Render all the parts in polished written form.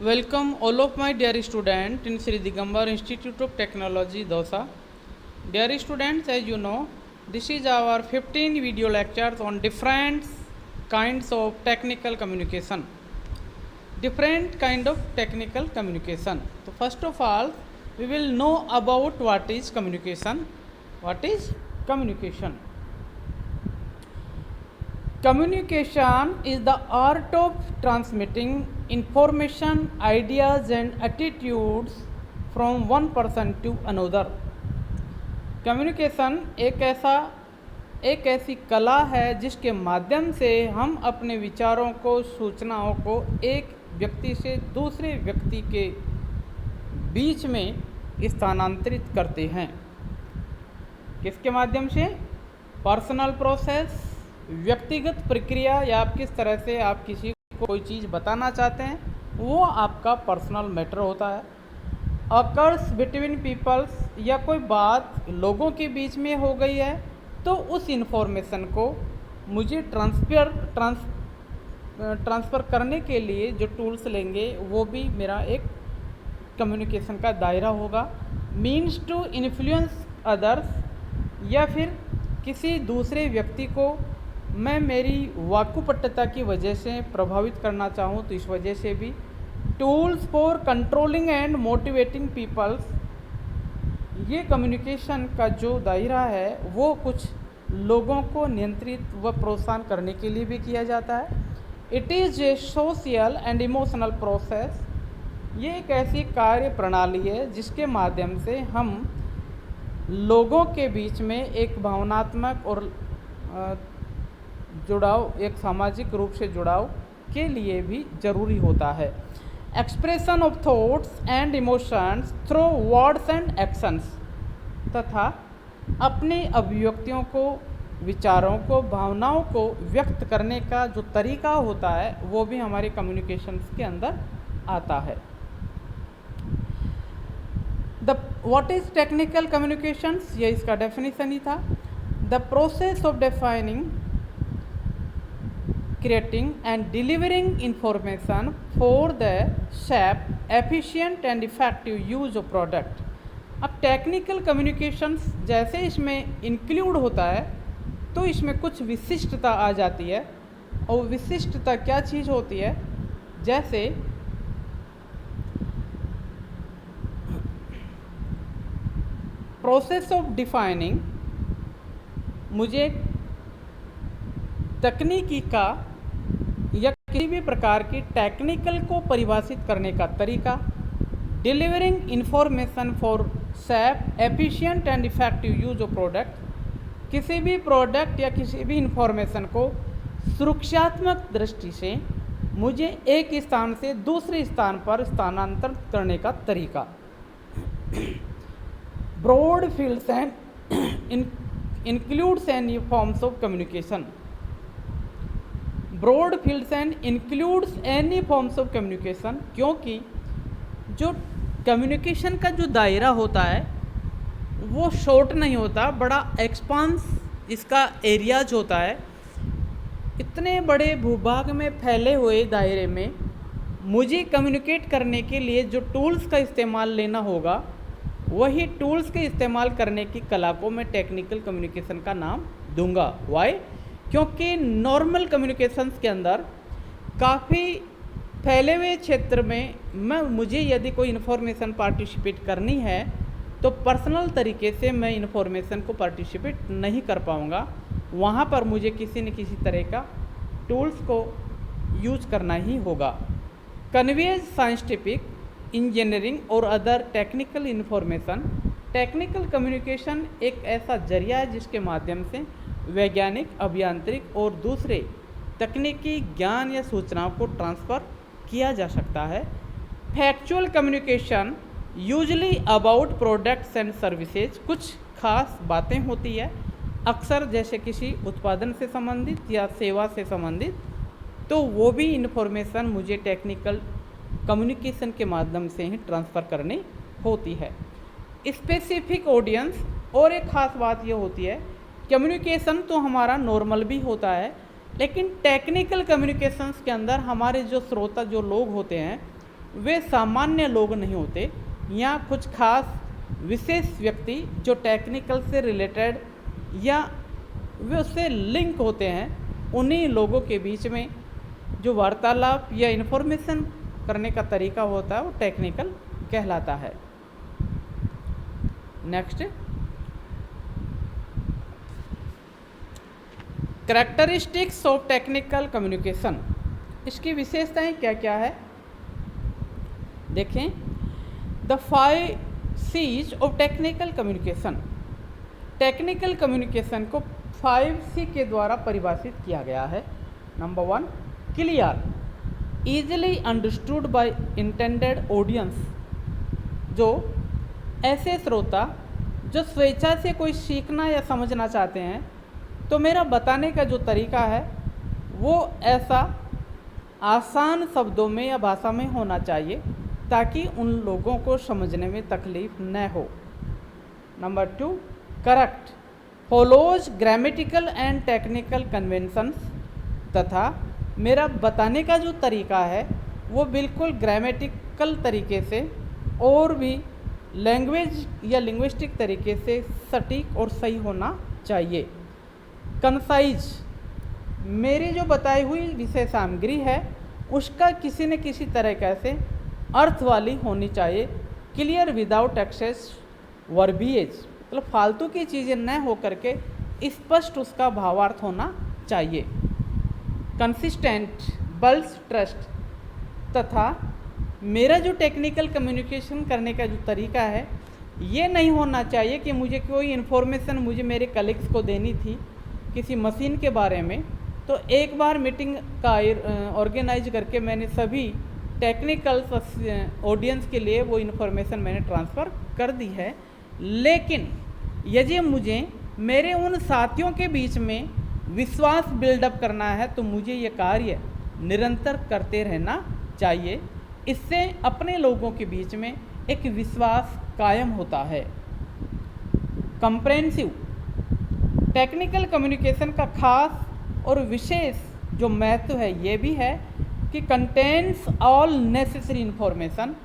Welcome all of my dear students in Sri Digambar Institute of Technology, Dosa. Dear students, as you know, this is our 15 video lectures on different kinds of technical communication. Different kind of technical communication. So first of all, we will know about what is communication. What is communication? Communication is the art of transmitting information, ideas, and attitudes from one person to another. Communication एक ऐसी कला है जिसके माध्यम से हम अपने विचारों को, सूचनाओं को एक व्यक्ति से दूसरे व्यक्ति के बीच में स्थानांतरित करते हैं। किसके माध्यम से? पर्सनल प्रोसेस, व्यक्तिगत प्रक्रिया, या आप किस तरह से आप किसी को कोई चीज़ बताना चाहते हैं, वो आपका पर्सनल मैटर होता है। अकर्स बिटवीन पीपल्स, या कोई बात लोगों के बीच में हो गई है तो उस इन्फॉर्मेशन को मुझे ट्रांसफ़र करने के लिए जो टूल्स लेंगे वो भी मेरा एक कम्युनिकेशन का दायरा होगा। मीन्स टू इन्फ्लुएंस अदर्स, या फिर किसी दूसरे व्यक्ति को मैं मेरी वाकुपटुता की वजह से प्रभावित करना चाहूँ तो इस वजह से भी। Tools for controlling and motivating peoples, ये कम्युनिकेशन का जो दायरा है वो कुछ लोगों को नियंत्रित व प्रोत्साहन करने के लिए भी किया जाता है। It is a social and emotional process, ये एक ऐसी कार्य प्रणाली है जिसके माध्यम से हम लोगों के बीच में एक भावनात्मक और जुड़ाव, एक सामाजिक रूप से जुड़ाव के लिए भी ज़रूरी होता है। Expression of thoughts and emotions through words and actions, तथा अपनी अभिव्यक्तियों को, विचारों को, भावनाओं को व्यक्त करने का जो तरीका होता है वो भी हमारे कम्युनिकेशंस के अंदर आता है। व्हाट इज़ टेक्निकल कम्युनिकेशंस, ये इसका डेफिनेशन ही था। The process of defining, creating and delivering information for the safe, efficient and effective use of product। अब टेक्निकल कम्युनिकेशंस जैसे इसमें इंक्लूड होता है तो इसमें कुछ विशिष्टता आ जाती है। और विशिष्टता क्या चीज़ होती है? जैसे प्रोसेस ऑफ डिफाइनिंग, मुझे तकनीकी का या किसी भी प्रकार की टेक्निकल को परिभाषित करने का तरीका। Delivering information for safe, efficient and effective use of product, किसी भी प्रोडक्ट या किसी भी इंफॉर्मेशन को सुरक्षात्मक दृष्टि से मुझे एक स्थान से दूसरे स्थान पर स्थानांतरित करने का तरीका। Broad fields and includes any forms of communication. Broad fields and includes any forms of communication, क्योंकि जो कम्युनिकेशन का जो दायरा होता है वो शॉर्ट नहीं होता, बड़ा एक्सपांस इसका एरियाज होता है। इतने बड़े भूभाग में फैले हुए दायरे में मुझे कम्युनिकेट करने के लिए जो टूल्स का इस्तेमाल लेना होगा, वही टूल्स के इस्तेमाल करने की कला को मैं टेक्निकल कम्युनिकेशन का नाम दूंगा। वाई? क्योंकि नॉर्मल कम्युनिकेशंस के अंदर काफ़ी फैले हुए क्षेत्र में मुझे यदि कोई इन्फॉर्मेशन पार्टिसिपेट करनी है तो पर्सनल तरीके से मैं इन्फॉर्मेशन को पार्टिसिपेट नहीं कर पाऊँगा। वहाँ पर मुझे किसी न किसी तरह का टूल्स को यूज करना ही होगा। कन्वेज साइंटिफिक, इंजीनियरिंग और other technical information. Technical communication एक ऐसा जरिया है जिसके माध्यम से वैज्ञानिक, अभियांत्रिक और दूसरे तकनीकी ज्ञान या सूचनाओं को ट्रांसफ़र किया जा सकता है। Factual communication usually about products and services, कुछ खास बातें होती है अक्सर, जैसे किसी उत्पादन से संबंधित या सेवा से संबंधित, तो वो भी इन्फॉर्मेशन मुझे टेक्निकल कम्युनिकेशन के माध्यम से ही ट्रांसफ़र करनी होती है। स्पेसिफिक ऑडियंस, और एक ख़ास बात ये होती है, कम्युनिकेशन तो हमारा नॉर्मल भी होता है, लेकिन टेक्निकल कम्युनिकेशंस के अंदर हमारे जो श्रोता, जो लोग होते हैं, वे सामान्य लोग नहीं होते या कुछ खास विशेष व्यक्ति जो टेक्निकल से रिलेटेड या वे उससे लिंक होते हैं, उन्हीं लोगों के बीच में जो वार्तालाप या इन्फॉर्मेशन करने का तरीका होता है वो टेक्निकल कहलाता है। Next, characteristics of technical communication. इसकी विशेषताएं क्या क्या है देखें। The 5 C's of technical communication. Technical communication को 5C के द्वारा परिभाषित किया गया है। Number 1, clear, easily understood by intended audience. जो ऐसे श्रोता जो स्वेच्छा से कोई सीखना या समझना चाहते हैं, तो मेरा बताने का जो तरीका है वो ऐसा आसान शब्दों में या भाषा में होना चाहिए ताकि उन लोगों को समझने में तकलीफ न हो। Number 2, correct, follows grammatical and technical conventions. तथा मेरा बताने का जो तरीका है वो बिल्कुल ग्रामेटिकल तरीके से और भी लैंग्वेज या लिंग्विस्टिक तरीके से सटीक और सही होना चाहिए। कंसाइज, मेरी जो बताई हुई विषय सामग्री है उसका किसी न किसी तरीके से अर्थ वाली होनी चाहिए। क्लियर विदाउट एक्सेस वर्बिएज, मतलब फालतू की चीज़ें न हो करके स्पष्ट उसका भावार्थ होना चाहिए। Consistent, balls trust. तथा मेरा जो टेक्निकल कम्युनिकेशन करने का जो तरीका है ये नहीं होना चाहिए कि मुझे कोई इन्फॉर्मेशन मुझे मेरे कलीग्स को देनी थी किसी मशीन के बारे में, तो एक बार मीटिंग का ऑर्गेनाइज करके मैंने सभी टेक्निकल ऑडियंस के लिए वो इन्फॉर्मेशन मैंने ट्रांसफ़र कर दी है। लेकिन यदि मुझे मेरे उन साथियों के बीच में विश्वास बिल्डअप करना है तो मुझे ये कार्य निरंतर करते रहना चाहिए। इससे अपने लोगों के बीच में एक विश्वास कायम होता है। कंप्रेहेंसिव, टेक्निकल कम्युनिकेशन का खास और विशेष जो महत्व है ये भी है कि कंटेन्स ऑल नेसेसरी इन्फॉर्मेशन,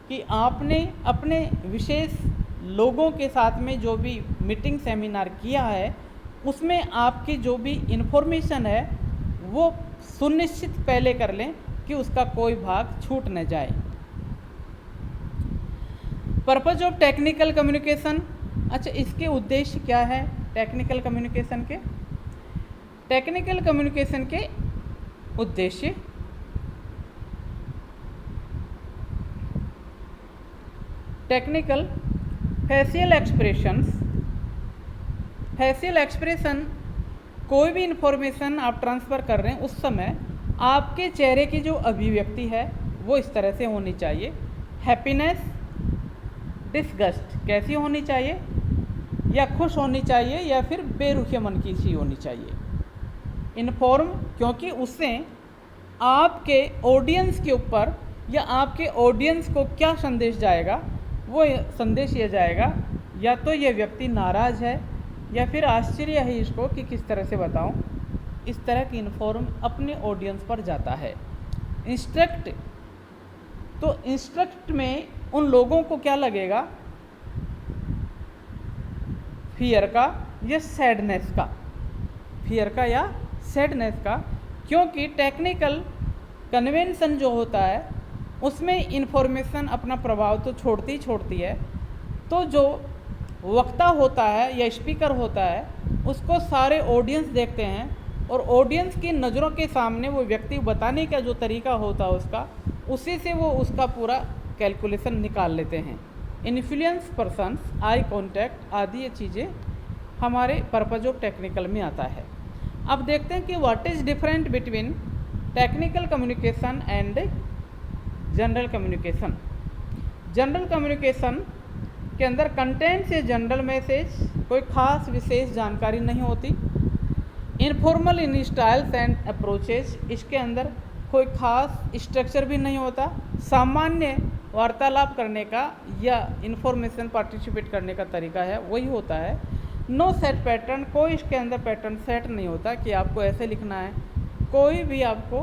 कि आपने अपने विशेष लोगों के साथ में जो भी मीटिंग सेमिनार किया है उसमें आपकी जो भी इन्फॉर्मेशन है वो सुनिश्चित पहले कर लें कि उसका कोई भाग छूट न जाए। पर्पज ऑफ टेक्निकल कम्युनिकेशन, अच्छा इसके उद्देश्य क्या है टेक्निकल कम्युनिकेशन के? टेक्निकल कम्युनिकेशन के उद्देश्य technical facial expressions. Facial expression, कोई भी इन्फॉर्मेशन आप ट्रांसफ़र कर रहे हैं उस समय आपके चेहरे की जो अभिव्यक्ति है वो इस तरह से होनी चाहिए। हैप्पीनेस, डिसगस्ट कैसी होनी चाहिए, या खुश होनी चाहिए या फिर बेरुखे मन की सी होनी चाहिए। इन्फॉर्म, क्योंकि उससे आपके ऑडियंस के ऊपर या आपके ऑडियंस को क्या संदेश जाएगा, वो संदेश ये जाएगा या तो ये व्यक्ति नाराज़ है या फिर आश्चर्य है इसको कि किस तरह से बताऊं। इस तरह की इन्फॉर्म अपने ऑडियंस पर जाता है। इंस्ट्रक्ट, तो इंस्ट्रक्ट में उन लोगों को क्या लगेगा, फियर का या सैडनेस का, फियर का या सैडनेस का, क्योंकि टेक्निकल कन्वेंशन जो होता है उसमें इन्फॉर्मेशन अपना प्रभाव तो छोड़ती ही छोड़ती है। तो जो वक्ता होता है या स्पीकर होता है उसको सारे ऑडियंस देखते हैं और ऑडियंस की नज़रों के सामने वो व्यक्ति बताने का जो तरीका होता है उसका, उसी से वो उसका पूरा कैलकुलेशन निकाल लेते हैं। इन्फ्लुएंस पर्सन्स, आई कॉन्टैक्ट आदि ये चीज़ें हमारे पर्पज ऑफ टेक्निकल में आता है। अब देखते हैं कि what is different between technical communication and general communication. General communication के अंदर कंटेंट से जनरल मैसेज, कोई खास विशेष जानकारी नहीं होती। Informal in styles and approaches, इसके अंदर कोई खास स्ट्रक्चर भी नहीं होता, सामान्य वार्तालाप करने का या इन्फॉर्मेशन पार्टिसिपेट करने का तरीका है वही होता है। नो सेट पैटर्न, कोई इसके अंदर पैटर्न सेट नहीं होता कि आपको ऐसे लिखना है, कोई भी आपको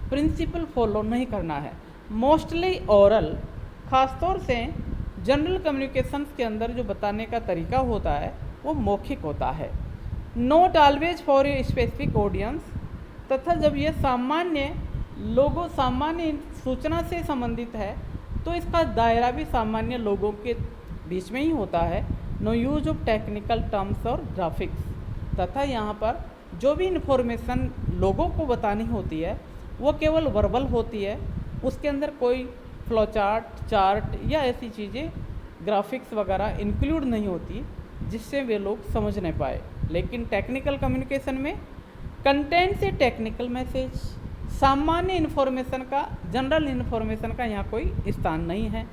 प्रिंसिपल फॉलो नहीं करना है। मोस्टली ओरल, ख़ासतौर से जनरल कम्युनिकेशंस के अंदर जो बताने का तरीका होता है वो मौखिक होता है। Not always for a specific audience, तथा जब ये सामान्य लोगों, सामान्य सूचना से संबंधित है तो इसका दायरा भी सामान्य लोगों के बीच में ही होता है। No use of technical terms और ग्राफिक्स, तथा यहाँ पर जो भी इन्फॉर्मेशन लोगों को बतानी होती है वो केवल वर्बल होती है, उसके अंदर कोई फ्लो चार्ट या ऐसी चीज़ें ग्राफिक्स वगैरह इंक्लूड नहीं होती जिससे वे लोग समझ नहीं पाए। लेकिन टेक्निकल कम्युनिकेशन में कंटेंट से टेक्निकल मैसेज, सामान्य इन्फॉर्मेशन का, जनरल इन्फॉर्मेशन का यहाँ कोई स्थान नहीं है।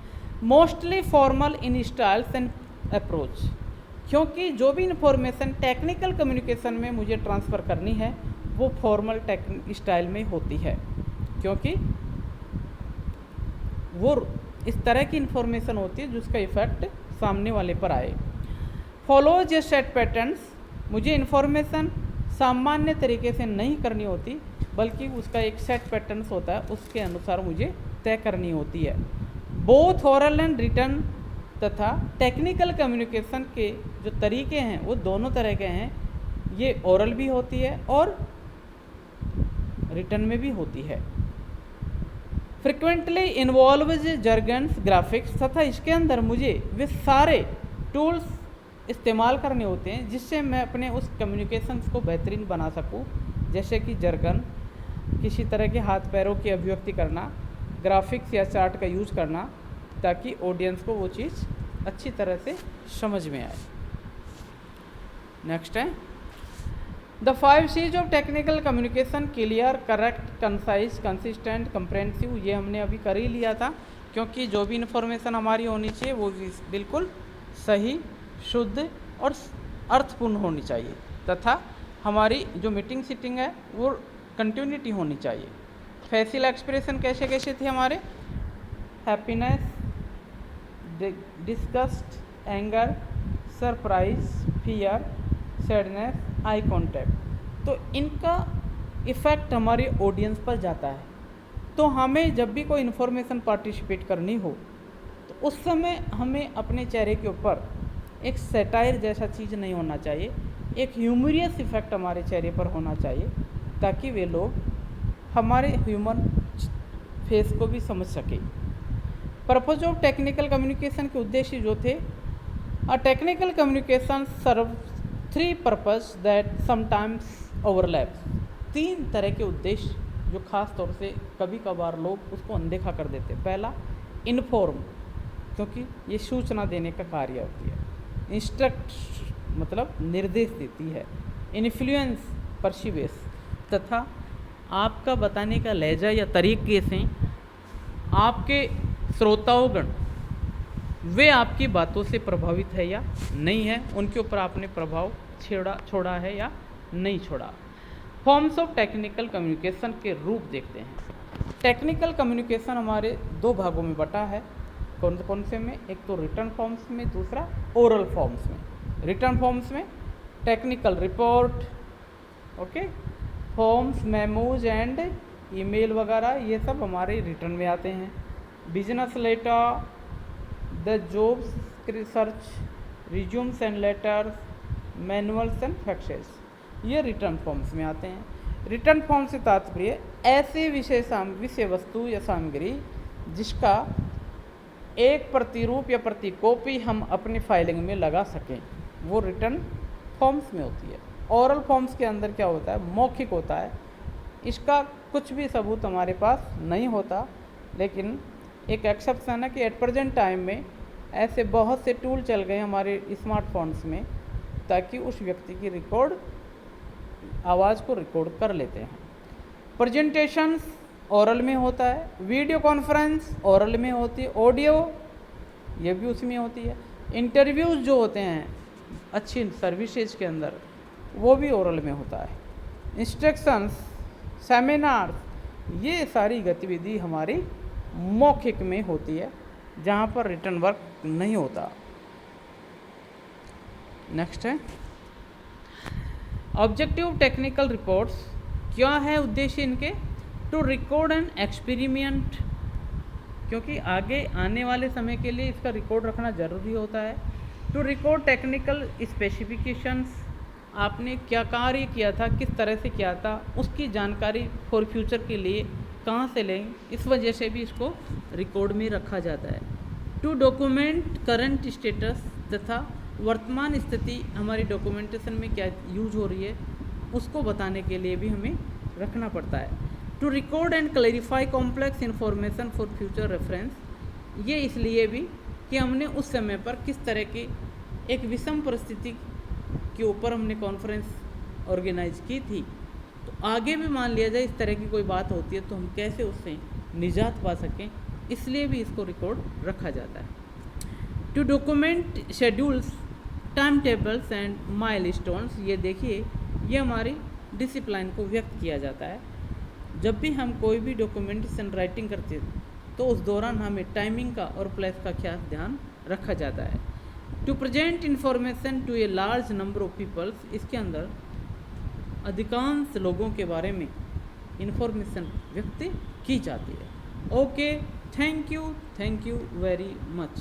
Mostly formal in styles and approach, क्योंकि जो भी इन्फॉर्मेशन टेक्निकल कम्युनिकेशन में मुझे ट्रांसफ़र करनी है वो फॉर्मल स्टाइल में होती है, क्योंकि वो इस तरह की इन्फॉर्मेशन होती है जिसका इफ़ेक्ट सामने वाले पर आए। फॉलोज ए सेट पैटर्न्स, मुझे इन्फॉर्मेशन सामान्य तरीके से नहीं करनी होती बल्कि उसका एक सेट पैटर्न्स होता है, उसके अनुसार मुझे तय करनी होती है। बोथ ओरल एंड रिटन, तथा टेक्निकल कम्युनिकेशन के जो तरीके हैं वो दोनों तरह के हैं, ये ओरल भी होती है और रिटन में भी होती है। फ्रिक्वेंटली इन्वॉल्व्स जर्गन्स, ग्राफिक्स, तथा इसके अंदर मुझे वे सारे टूल्स इस्तेमाल करने होते हैं जिससे मैं अपने उस कम्युनिकेशंस को बेहतरीन बना सकूं, जैसे कि जर्गन, किसी तरह के हाथ पैरों की अभिव्यक्ति करना, ग्राफिक्स या चार्ट का यूज करना, ताकि ऑडियंस को वो चीज़ अच्छी तरह से समझ में आए। नेक्स्ट है the 5 C's of technical communication, clear, correct, concise, consistent, comprehensive. ये हमने अभी कर ही लिया था, क्योंकि जो भी इन्फॉर्मेशन हमारी होनी चाहिए वो बिल्कुल सही, शुद्ध और अर्थपूर्ण होनी चाहिए, तथा हमारी जो मीटिंग सीटिंग है वो कंटिन्यूटी होनी चाहिए। फेशियल एक्सप्रेशन कैसे कैसे थे हमारे? Happiness, disgust, anger, surprise, fear, sadness, eye contact. तो इनका इफ़ेक्ट हमारे ऑडियंस पर जाता है। तो हमें जब भी कोई इन्फॉर्मेशन पार्टिसिपेट करनी हो तो उस समय हमें अपने चेहरे के ऊपर एक सैटायर जैसा चीज़ नहीं होना चाहिए, एक ह्यूमरियस इफ़ेक्ट हमारे चेहरे पर होना चाहिए, ताकि वे लोग हमारे ह्यूमन फेस को भी समझ सके। पर्पज ऑफ टेक्निकल कम्युनिकेशन के उद्देश्य जो थे, technical communication serve 3 purpose that sometimes overlaps. 3 तरह के उद्देश्य जो खास तौर से कभी कभार लोग उसको अनदेखा कर देते हैं। पहला, इन्फॉर्म, क्योंकि ये सूचना देने का कार्य होती है। इंस्ट्रक्ट मतलब निर्देश देती है। इन्फ्लुएंस, परसिवेस, तथा आपका बताने का लहजा या तरीके से आपके श्रोताओगण वे आपकी बातों से प्रभावित है या नहीं है, उनके ऊपर आपने प्रभाव छोड़ा है या नहीं छोड़ा। फॉर्म्स ऑफ टेक्निकल कम्युनिकेशन के रूप देखते हैं। टेक्निकल कम्युनिकेशन हमारे 2 भागों में बटा है। कौन कौन से में? एक तो रिटन फॉर्म्स में, दूसरा ओरल फॉर्म्स में। रिटन फॉर्म्स में technical report, okay, forms, memos and email वगैरह, ये सब हमारे रिटर्न में आते हैं। Business letter, the jobs research, resumes and letters, manuals and faxes, ये रिटर्न फॉर्म्स में आते हैं। रिटर्न फॉर्म से तात्पर्य ऐसे विषय वस्तु या सामग्री जिसका एक प्रतिरूप या प्रतिकॉपी हम अपनी फाइलिंग में लगा सकें, वो रिटर्न फॉर्म्स में होती है। ओरल फॉर्म्स के अंदर क्या होता है? मौखिक होता है, इसका कुछ भी सबूत हमारे पास नहीं होता। लेकिन एक एक्सेप्शन है कि एट प्रेजेंट टाइम में ऐसे बहुत से टूल चल गए हमारे स्मार्टफोन्स में, ताकि उस व्यक्ति की आवाज़ को रिकॉर्ड कर लेते हैं। प्रेजेंटेशंस ओरल में होता है, वीडियो कॉन्फ्रेंस ओरल में होती है, ऑडियो ये भी उसमें होती है। इंटरव्यूज़ जो होते हैं अच्छी सर्विसेज के अंदर, वो भी ओरल में होता है। इंस्ट्रक्शंस, सेमिनार, ये सारी गतिविधि हमारी मौखिक में होती है, जहाँ पर रिटन वर्क नहीं होता। नेक्स्ट है ऑब्जेक्टिव टेक्निकल रिपोर्ट्स। क्या है उद्देश्य इनके? टू रिकॉर्ड एन एक्सपेरिमेंट क्योंकि आगे आने वाले समय के लिए इसका रिकॉर्ड रखना ज़रूरी होता है। टू रिकॉर्ड टेक्निकल स्पेसिफिकेशंस, आपने क्या कार्य किया था, किस तरह से किया था, उसकी जानकारी फॉर फ्यूचर के लिए कहाँ से लें, इस वजह से भी इसको रिकॉर्ड में रखा जाता है। टू डॉक्यूमेंट करंट स्टेटस, तथा वर्तमान स्थिति हमारी डॉक्यूमेंटेशन में क्या यूज हो रही है उसको बताने के लिए भी हमें रखना पड़ता है। To record and clarify complex information for future reference, ये इसलिए भी कि हमने उस समय पर किस तरह की एक विषम परिस्थिति के ऊपर हमने कॉन्फ्रेंस ऑर्गेनाइज की थी, तो आगे भी मान लिया जाए इस तरह की कोई बात होती है तो हम कैसे उससे निजात पा सकें, इसलिए भी इसको रिकॉर्ड रखा जाता है। To document schedules, time tables and milestones, ये देखिए ये हमारी डिसिप्लिन को व्यक्त किया जाता है। जब भी हम कोई भी डॉक्यूमेंटेशन राइटिंग करते हैं तो उस दौरान हमें टाइमिंग का और प्लेस का खास ध्यान रखा जाता है। To present information to a large number of peoples, इसके अंदर अधिकांश लोगों के बारे में इंफॉर्मेशन व्यक्त की जाती है। Okay, thank you very much.